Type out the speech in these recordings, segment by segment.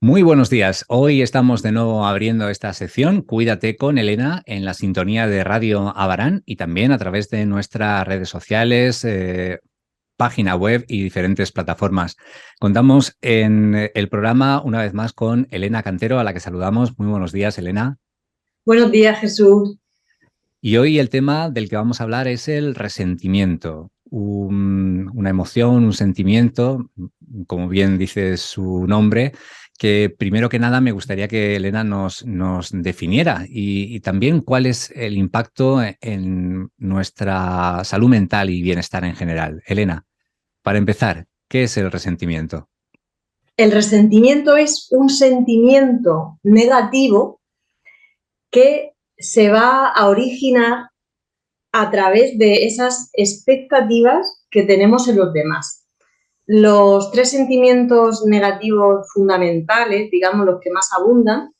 Muy buenos días. Hoy estamos de nuevo abriendo esta sección Cuídate con Elena en la sintonía de Radio Abarán y también a través de nuestras redes sociales, página web y diferentes plataformas. Contamos en el programa una vez más con Elena Cantero, a la que saludamos. Muy buenos días, Elena. Buenos días, Jesús. Y hoy el tema del que vamos a hablar es el resentimiento, una emoción, un sentimiento, como bien dice su nombre, que primero que nada me gustaría que Elena nos definiera y también cuál es el impacto en nuestra salud mental y bienestar en general. Elena, para empezar, ¿qué es el resentimiento? El resentimiento es un sentimiento negativo que se va a originar a través de esas expectativas que tenemos en los demás. Los tres sentimientos negativos fundamentales, digamos los que más abundan,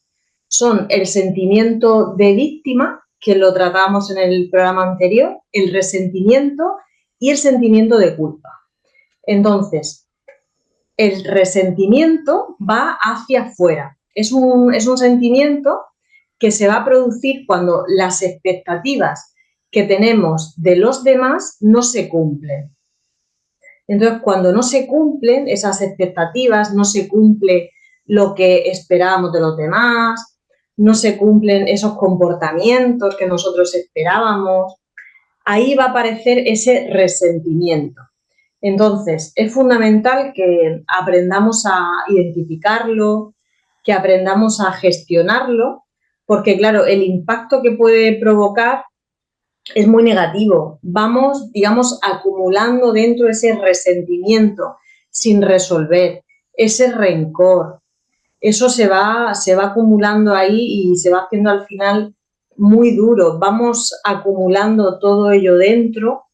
son el sentimiento de víctima, que lo tratamos en el programa anterior, el resentimiento y el sentimiento de culpa. Entonces, el resentimiento va hacia afuera. Es un sentimiento que se va a producir cuando las expectativas que tenemos de los demás no se cumplen. Entonces, cuando no se cumplen esas expectativas, no se cumple lo que esperábamos de los demás, no se cumplen esos comportamientos que nosotros esperábamos, ahí va a aparecer ese resentimiento. Entonces, es fundamental que aprendamos a identificarlo, que aprendamos a gestionarlo, porque claro, el impacto que puede provocar es muy negativo. Vamos, digamos, acumulando dentro ese resentimiento sin resolver, ese rencor. Eso se va acumulando ahí y se va haciendo al final muy duro. Vamos acumulando todo ello dentro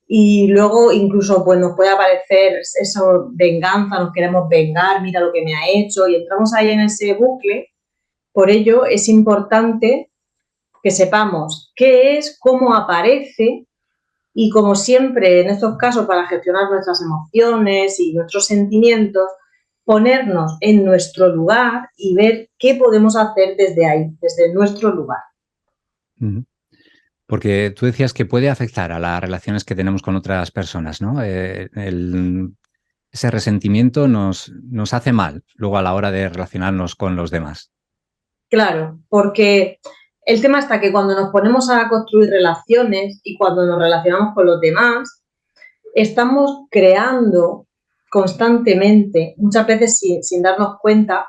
y luego incluso pues nos puede aparecer eso, venganza, nos queremos vengar, mira lo que me ha hecho y entramos ahí en ese bucle. Por ello es importante que sepamos qué es, cómo aparece y como siempre en estos casos para gestionar nuestras emociones y nuestros sentimientos, ponernos en nuestro lugar y ver qué podemos hacer desde ahí, desde nuestro lugar. Porque tú decías que puede afectar a las relaciones que tenemos con otras personas, ¿no? Ese resentimiento nos hace mal luego a la hora de relacionarnos con los demás. Claro, porque el tema está que cuando nos ponemos a construir relaciones y cuando nos relacionamos con los demás, estamos creando constantemente, muchas veces sin darnos cuenta,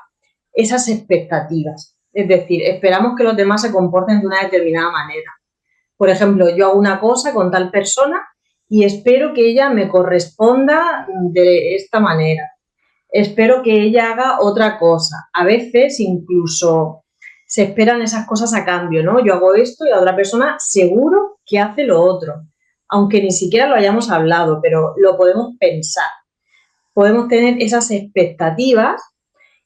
esas expectativas. Es decir, esperamos que los demás se comporten de una determinada manera. Por ejemplo, yo hago una cosa con tal persona y espero que ella me corresponda de esta manera. Espero que ella haga otra cosa. A veces incluso se esperan esas cosas a cambio, ¿no? Yo hago esto y la otra persona seguro que hace lo otro, aunque ni siquiera lo hayamos hablado, pero lo podemos pensar. Podemos tener esas expectativas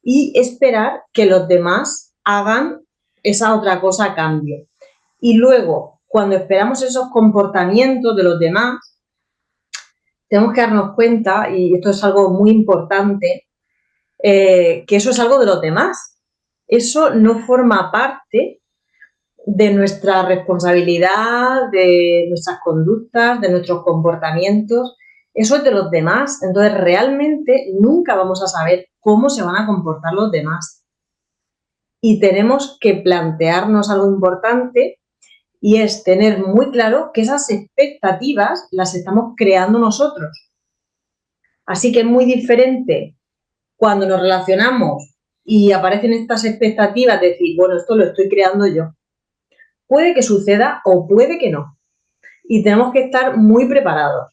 y esperar que los demás hagan esa otra cosa a cambio. Y luego, cuando esperamos esos comportamientos de los demás, tenemos que darnos cuenta, y esto es algo muy importante, que eso es algo de los demás. Eso no forma parte de nuestra responsabilidad, de nuestras conductas, de nuestros comportamientos. Eso es de los demás. Entonces, realmente nunca vamos a saber cómo se van a comportar los demás. Y tenemos que plantearnos algo importante y es tener muy claro que esas expectativas las estamos creando nosotros. Así que es muy diferente cuando nos relacionamos y aparecen estas expectativas de decir, bueno, esto lo estoy creando yo. Puede que suceda o puede que no. Y tenemos que estar muy preparados,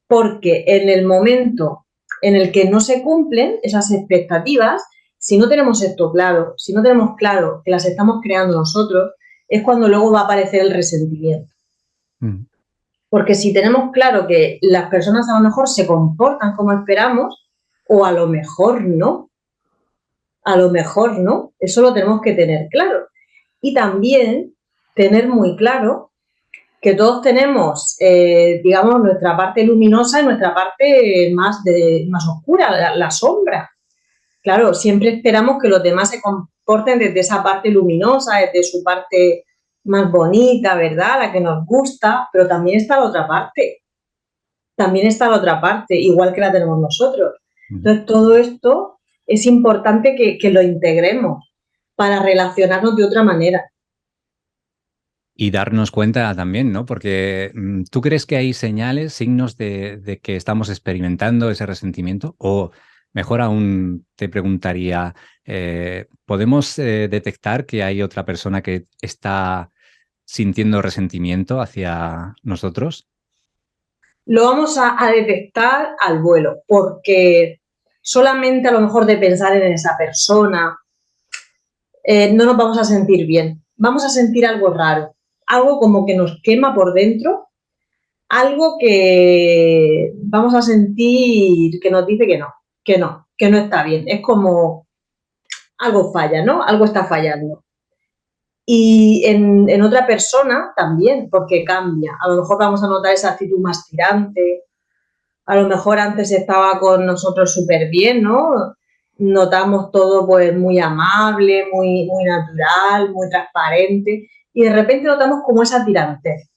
porque en el momento en el que no se cumplen esas expectativas, si no tenemos esto claro, si no tenemos claro que las estamos creando nosotros, es cuando luego va a aparecer el resentimiento. Porque si tenemos claro que las personas a lo mejor se comportan como esperamos, o a lo mejor no, eso lo tenemos que tener claro. Y también tener muy claro que todos tenemos, digamos, nuestra parte luminosa y nuestra parte más oscura, la sombra. claro, siempre esperamos que los demás se comporten desde esa parte luminosa, desde su parte más bonita, ¿verdad? La que nos gusta, pero también está la otra parte. También está la otra parte, igual que la tenemos nosotros. Entonces, todo esto es importante que lo integremos para relacionarnos de otra manera. Y darnos cuenta también, ¿no? Porque ¿tú crees que hay señales, signos de que estamos experimentando ese resentimiento? O mejor aún te preguntaría, ¿podemos detectar que hay otra persona que está sintiendo resentimiento hacia nosotros? Lo vamos a detectar al vuelo, porque solamente a lo mejor de pensar en esa persona no nos vamos a sentir bien. Vamos a sentir algo raro, algo como que nos quema por dentro, algo que vamos a sentir que nos dice que no está bien. Es como algo falla, ¿no? Algo está fallando. Y en otra persona también, porque cambia. A lo mejor vamos a notar esa actitud más tirante, a lo mejor antes estaba con nosotros súper bien, ¿no? Notamos todo pues muy amable, muy natural, muy transparente, y de repente notamos como esa tirantez.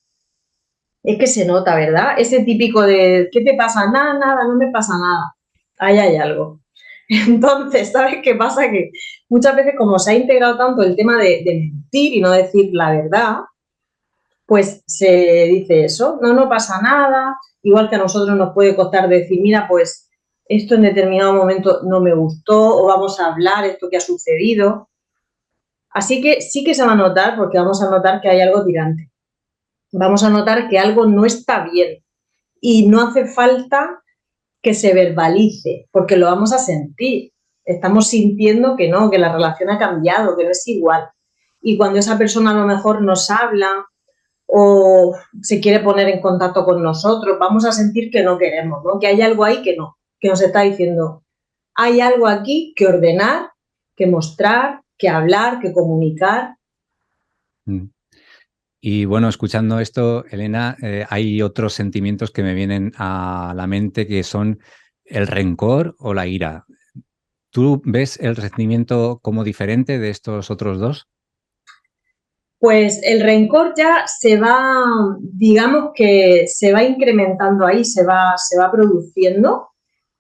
Es que se nota, ¿verdad? Ese típico de, ¿qué te pasa? Nada, nada, no me pasa nada. Ahí hay algo. Entonces, ¿sabes qué pasa? Que muchas veces como se ha integrado tanto el tema de mentir y no decir la verdad, pues se dice eso, no, no pasa nada, igual que a nosotros nos puede costar decir, mira, pues esto en determinado momento no me gustó o vamos a hablar esto que ha sucedido. Así que sí que se va a notar porque vamos a notar que hay algo tirante. Vamos a notar que algo no está bien y no hace falta que se verbalice porque lo vamos a sentir. Estamos sintiendo que no, que la relación ha cambiado, que no es igual. Y cuando esa persona a lo mejor nos habla o se quiere poner en contacto con nosotros, vamos a sentir que no queremos, ¿no? Que hay algo ahí que no, que nos está diciendo, hay algo aquí que ordenar, que mostrar, que hablar, que comunicar. Mm. Y bueno, escuchando esto, Elena, hay otros sentimientos que me vienen a la mente que son el rencor o la ira. ¿Tú ves el resentimiento como diferente de estos otros dos? Pues el rencor ya se va, digamos que se va incrementando ahí, se va produciendo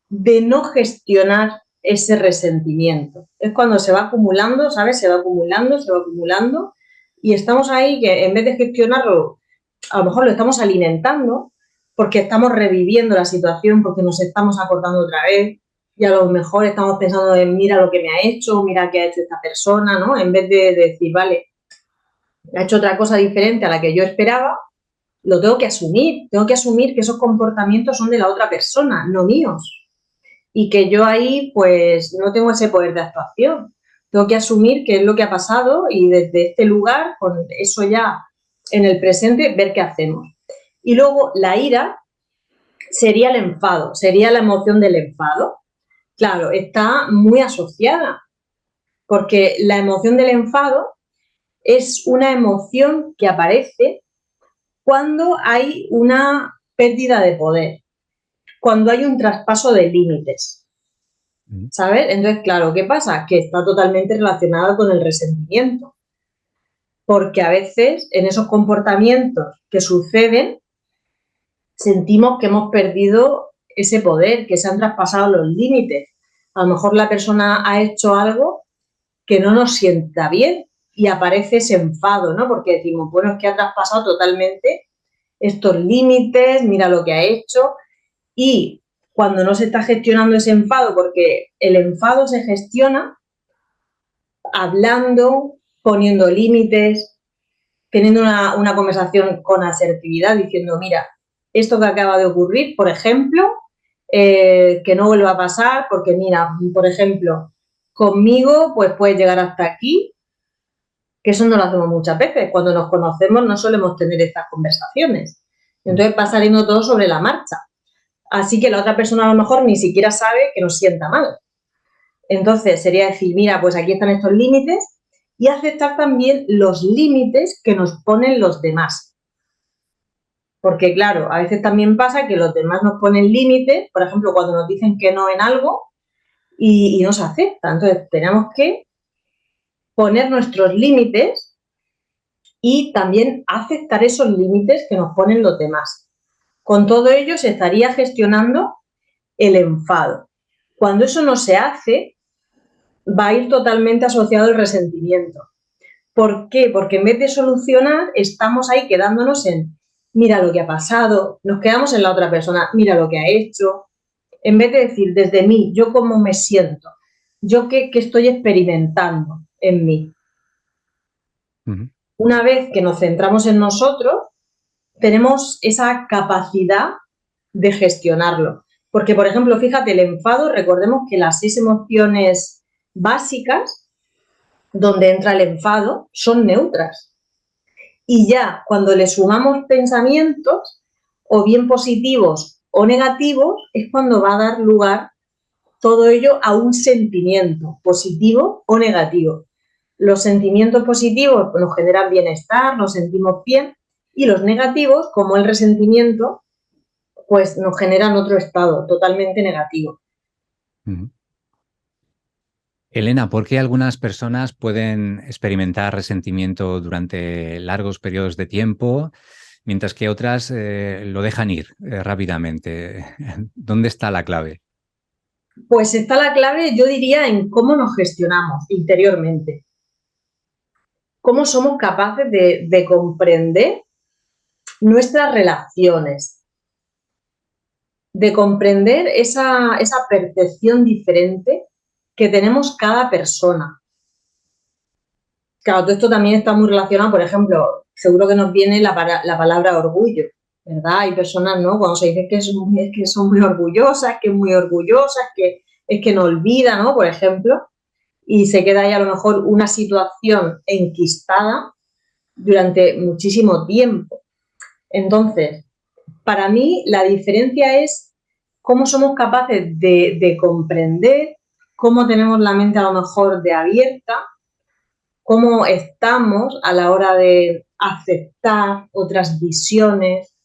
de no gestionar ese resentimiento. Es cuando se va acumulando, ¿sabes? Se va acumulando, se va acumulando y estamos ahí que en vez de gestionarlo, a lo mejor lo estamos alimentando porque estamos reviviendo la situación, porque nos estamos acordando otra vez y a lo mejor estamos pensando en mira lo que me ha hecho, mira qué ha hecho esta persona, ¿no? En vez de decir, vale, ha hecho otra cosa diferente a la que yo esperaba, lo tengo que asumir que esos comportamientos son de la otra persona, no míos y que yo ahí pues no tengo ese poder de actuación. Tengo que asumir qué es lo que ha pasado y desde este lugar, con eso ya en el presente, ver qué hacemos. Y luego la ira sería el enfado, sería la emoción del enfado. Claro, está muy asociada, porque la emoción del enfado es una emoción que aparece cuando hay una pérdida de poder, cuando hay un traspaso de límites. ¿Sabes? Entonces, claro, ¿qué pasa? Que está totalmente relacionado con el resentimiento, porque a veces en esos comportamientos que suceden sentimos que hemos perdido ese poder, que se han traspasado los límites. A lo mejor la persona ha hecho algo que no nos sienta bien y aparece ese enfado, ¿no? Porque decimos, bueno, es que ha traspasado totalmente estos límites, mira lo que ha hecho y cuando no se está gestionando ese enfado, porque el enfado se gestiona hablando, poniendo límites, teniendo una conversación con asertividad, diciendo, mira, esto que acaba de ocurrir, por ejemplo, que no vuelva a pasar, porque mira, por ejemplo, conmigo pues puedes llegar hasta aquí, que eso no lo hacemos muchas veces. Cuando nos conocemos no solemos tener estas conversaciones. Entonces va saliendo todo sobre la marcha. Así que la otra persona a lo mejor ni siquiera sabe que nos sienta mal. Entonces sería decir, mira, pues aquí están estos límites y aceptar también los límites que nos ponen los demás. Porque claro, a veces también pasa que los demás nos ponen límites, por ejemplo, cuando nos dicen que no en algo y no se acepta. Entonces, tenemos que poner nuestros límites y también aceptar esos límites que nos ponen los demás. Con todo ello se estaría gestionando el enfado. Cuando eso no se hace, va a ir totalmente asociado el resentimiento. ¿Por qué? Porque en vez de solucionar, estamos ahí quedándonos en mira lo que ha pasado, nos quedamos en la otra persona, mira lo que ha hecho, en vez de decir desde mí, yo cómo me siento, yo qué estoy experimentando en mí. Una vez que nos centramos en nosotros, tenemos esa capacidad de gestionarlo. Porque, por ejemplo, fíjate, el enfado, recordemos que las 6 emociones básicas donde entra el enfado son neutras. Y ya cuando le sumamos pensamientos, o bien positivos o negativos, es cuando va a dar lugar todo ello a un sentimiento positivo o negativo. Los sentimientos positivos nos generan bienestar, nos sentimos bien, y los negativos, como el resentimiento, pues nos generan otro estado totalmente negativo. Elena, ¿por qué algunas personas pueden experimentar resentimiento durante largos periodos de tiempo, mientras que otras lo dejan ir rápidamente? ¿Dónde está la clave? Pues está la clave, yo diría, en cómo nos gestionamos interiormente. Cómo somos capaces de comprender nuestras relaciones, de comprender esa percepción diferente que tenemos cada persona. Claro, todo esto también está muy relacionado, por ejemplo, seguro que nos viene la palabra orgullo, ¿verdad? Hay personas, ¿no? Cuando se dice que son muy orgullosas, que es muy orgullosas, que es que no olvida, ¿no? Por ejemplo, y se queda ahí a lo mejor una situación enquistada durante muchísimo tiempo. Entonces, para mí la diferencia es cómo somos capaces de comprender, cómo tenemos la mente a lo mejor de abierta, cómo estamos a la hora de aceptar otras visiones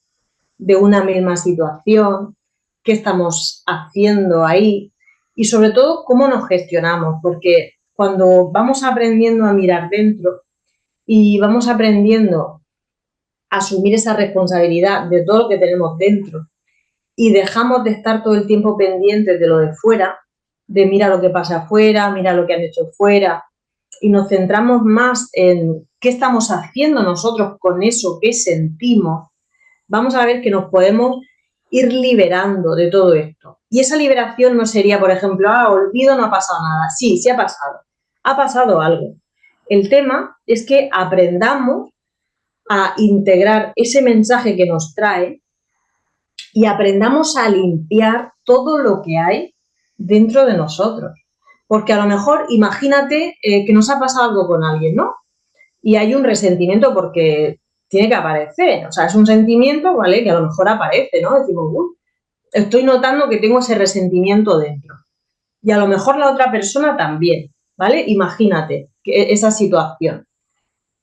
de una misma situación, qué estamos haciendo ahí y sobre todo cómo nos gestionamos, porque cuando vamos aprendiendo a mirar dentro y vamos aprendiendo a asumir esa responsabilidad de todo lo que tenemos dentro y dejamos de estar todo el tiempo pendientes de lo de fuera, de mira lo que pasa afuera, mira lo que han hecho fuera, y nos centramos más en qué estamos haciendo nosotros con eso que sentimos, vamos a ver que nos podemos ir liberando de todo esto. Y esa liberación no sería, por ejemplo, olvido, no ha pasado nada. Sí, sí ha pasado algo. El tema es que aprendamos a integrar ese mensaje que nos trae y aprendamos a limpiar todo lo que hay dentro de nosotros. Porque a lo mejor, imagínate que nos ha pasado algo con alguien, ¿no? Y hay un resentimiento porque tiene que aparecer. O sea, es un sentimiento, ¿vale? Que a lo mejor aparece, ¿no? Decimos, estoy notando que tengo ese resentimiento dentro. Y a lo mejor la otra persona también, ¿vale? Imagínate esa situación.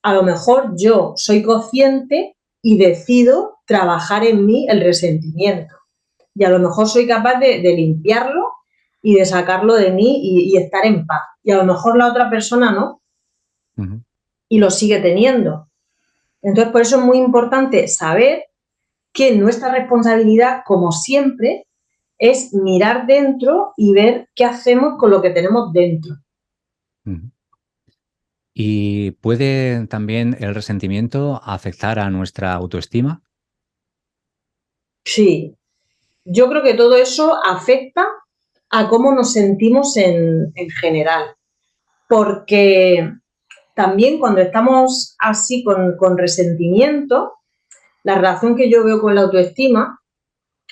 A lo mejor yo soy consciente y decido trabajar en mí el resentimiento. Y a lo mejor soy capaz de limpiarlo y de sacarlo de mí y estar en paz. Y a lo mejor la otra persona no, y lo sigue teniendo. Entonces, por eso es muy importante saber que nuestra responsabilidad, como siempre, es mirar dentro y ver qué hacemos con lo que tenemos dentro. ¿Y puede también el resentimiento afectar a nuestra autoestima? Sí, yo creo que todo eso afecta a cómo nos sentimos en general, porque también cuando estamos así con resentimiento, la relación que yo veo con la autoestima,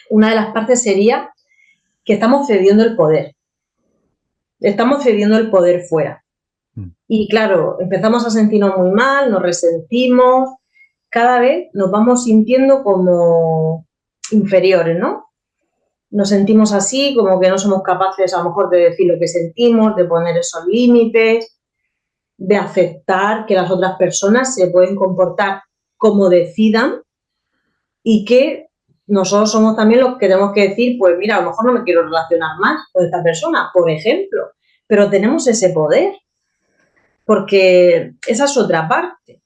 una de las partes sería que estamos cediendo el poder. Estamos cediendo el poder fuera. Y claro, empezamos a sentirnos muy mal, nos resentimos, cada vez nos vamos sintiendo como inferiores, ¿no? Nos sentimos así, como que no somos capaces a lo mejor de decir lo que sentimos, de poner esos límites, de aceptar que las otras personas se pueden comportar como decidan y que nosotros somos también los que tenemos que decir, pues mira, a lo mejor no me quiero relacionar más con esta persona, por ejemplo, pero tenemos ese poder, porque esa es otra parte.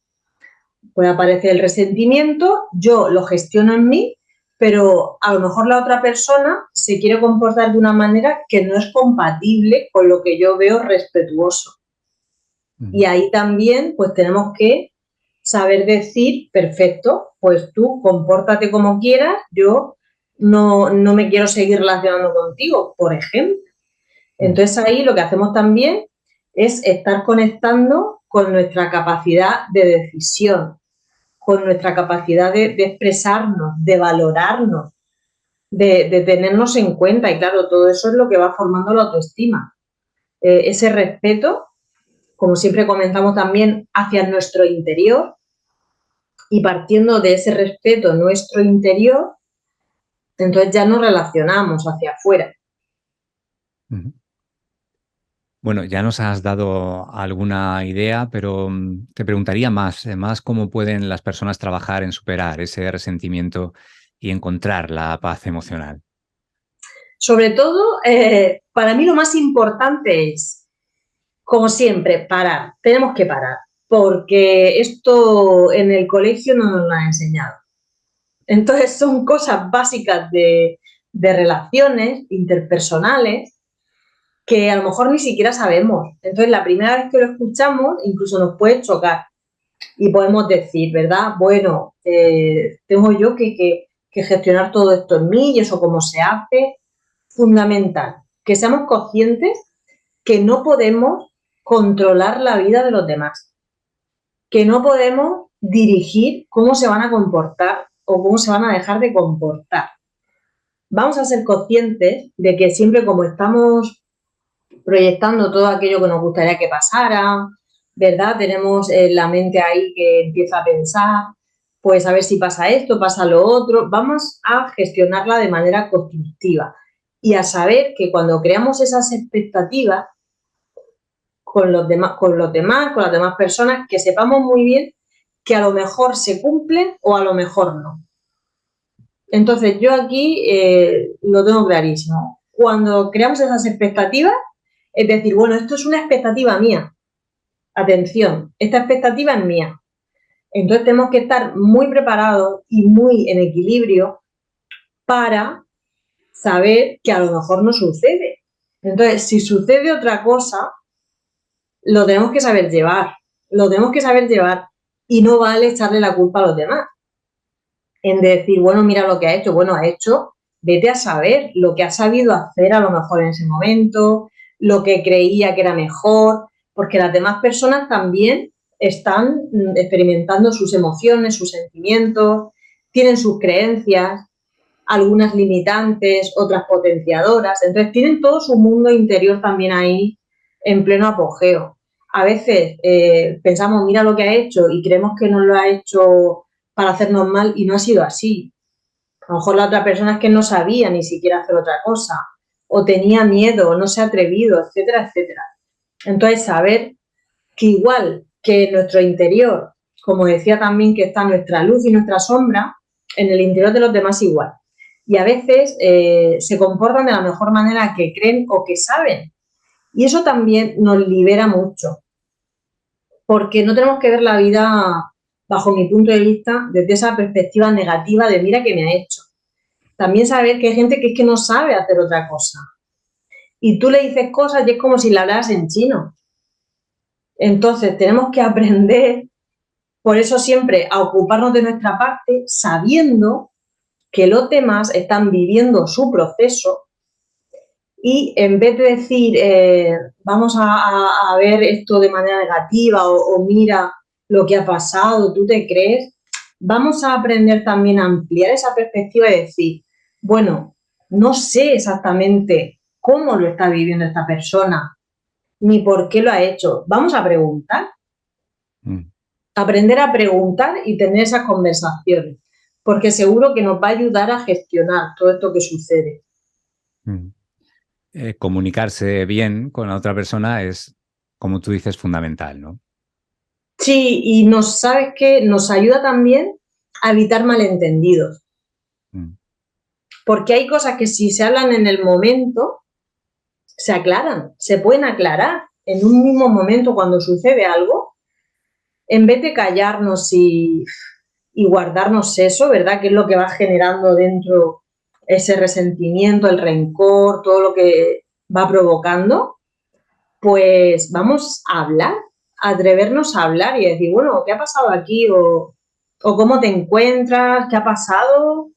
Puede aparecer el resentimiento, yo lo gestiono en mí, pero a lo mejor la otra persona se quiere comportar de una manera que no es compatible con lo que yo veo respetuoso. Y ahí también pues tenemos que saber decir, perfecto, pues tú compórtate como quieras, yo no me quiero seguir relacionando contigo, por ejemplo. Entonces ahí lo que hacemos también es estar conectando con nuestra capacidad de decisión, con nuestra capacidad de expresarnos, de valorarnos, de tenernos en cuenta. Y claro, todo eso es lo que va formando la autoestima. Ese respeto, como siempre comentamos también, hacia nuestro interior, y partiendo de ese respeto en nuestro interior, entonces ya nos relacionamos hacia afuera. Bueno, ya nos has dado alguna idea, pero te preguntaría más cómo pueden las personas trabajar en superar ese resentimiento y encontrar la paz emocional. Sobre todo, para mí lo más importante es, como siempre, parar. Tenemos que parar, porque esto en el colegio no nos lo han enseñado. Entonces son cosas básicas de relaciones interpersonales que a lo mejor ni siquiera sabemos. Entonces la primera vez que lo escuchamos incluso nos puede chocar y podemos decir, ¿verdad? Bueno, tengo yo que gestionar todo esto en mí y eso cómo se hace. Fundamental, que seamos conscientes que no podemos controlar la vida de los demás, que no podemos dirigir cómo se van a comportar o cómo se van a dejar de comportar. Vamos a ser conscientes de que siempre como estamos proyectando todo aquello que nos gustaría que pasara, ¿verdad? Tenemos la mente ahí que empieza a pensar, pues a ver si pasa esto, pasa lo otro. Vamos a gestionarla de manera constructiva y a saber que cuando creamos esas expectativas con los demás, con las demás personas, que sepamos muy bien que a lo mejor se cumplen o a lo mejor no. Entonces yo aquí lo tengo clarísimo. Cuando creamos esas expectativas, es decir, bueno, esto es una expectativa mía. Atención, esta expectativa es mía. Entonces tenemos que estar muy preparados y muy en equilibrio para saber que a lo mejor no sucede. Entonces, si sucede otra cosa, lo tenemos que saber llevar. Lo tenemos que saber llevar y no vale echarle la culpa a los demás. En decir, bueno, mira lo que ha hecho. Bueno, ha hecho, vete a saber lo que ha sabido hacer a lo mejor en ese momento, lo que creía que era mejor, porque las demás personas también están experimentando sus emociones, sus sentimientos, tienen sus creencias, algunas limitantes, otras potenciadoras, entonces tienen todo su mundo interior también ahí en pleno apogeo. A veces pensamos, mira lo que ha hecho y creemos que no lo ha hecho para hacernos mal y no ha sido así. A lo mejor la otra persona es que no sabía ni siquiera hacer otra cosa, o tenía miedo, o no se ha atrevido, etcétera, etcétera. Entonces, saber que igual que en nuestro interior, como decía también que está nuestra luz y nuestra sombra, en el interior de los demás igual. Y a veces se comportan de la mejor manera que creen o que saben. Y eso también nos libera mucho, porque no tenemos que ver la vida, bajo mi punto de vista, desde esa perspectiva negativa de mira que me ha hecho. También saber que hay gente que es que no sabe hacer otra cosa. Y tú le dices cosas y es como si le hablaras en chino. Entonces tenemos que aprender, por eso siempre, a ocuparnos de nuestra parte, sabiendo que los demás están viviendo su proceso y en vez de decir, vamos a ver esto de manera negativa o mira lo que ha pasado, tú te crees, vamos a aprender también a ampliar esa perspectiva y decir, bueno, no sé exactamente cómo lo está viviendo esta persona, ni por qué lo ha hecho. Vamos a preguntar. Aprender a preguntar y tener esas conversaciones, porque seguro que nos va a ayudar a gestionar todo esto que sucede. Comunicarse bien con la otra persona es, como tú dices, fundamental, ¿no? Sí, y ¿sabes qué? Nos ayuda también a evitar malentendidos. Porque hay cosas que si se hablan en el momento, se aclaran, se pueden aclarar en un mismo momento cuando sucede algo, en vez de callarnos y guardarnos eso, ¿verdad? Que es lo que va generando dentro ese resentimiento, el rencor, todo lo que va provocando, pues vamos a hablar, a atrevernos a hablar y a decir, bueno, ¿qué ha pasado aquí? O cómo te encuentras, ¿qué ha pasado?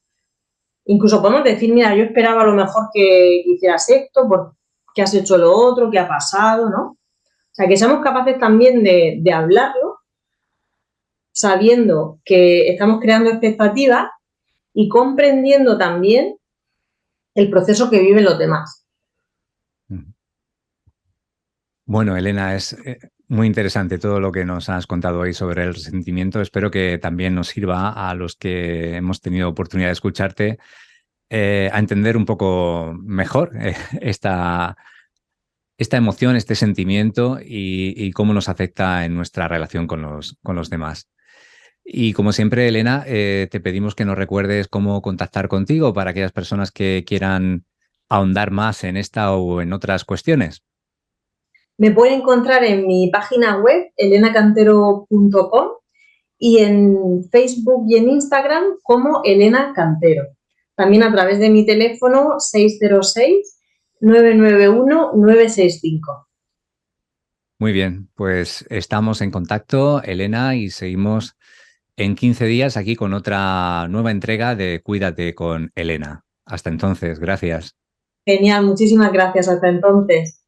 Incluso podemos decir, mira, yo esperaba a lo mejor que hicieras esto, porque has hecho lo otro, qué ha pasado, ¿no? O sea, que seamos capaces también de hablarlo, sabiendo que estamos creando expectativas y comprendiendo también el proceso que viven los demás. Bueno, Elena, es muy interesante todo lo que nos has contado hoy sobre el resentimiento. Espero que también nos sirva a los que hemos tenido oportunidad de escucharte a entender un poco mejor esta emoción, este sentimiento y cómo nos afecta en nuestra relación con los demás. Y como siempre, Elena, te pedimos que nos recuerdes cómo contactar contigo para aquellas personas que quieran ahondar más en esta o en otras cuestiones. Me pueden encontrar en mi página web, elenacantero.com, y en Facebook y en Instagram como Elena Cantero. También a través de mi teléfono 606-991-965. Muy bien, pues estamos en contacto, Elena, y seguimos en 15 días aquí con otra nueva entrega de Cuídate con Elena. Hasta entonces, gracias. Genial, muchísimas gracias. Hasta entonces.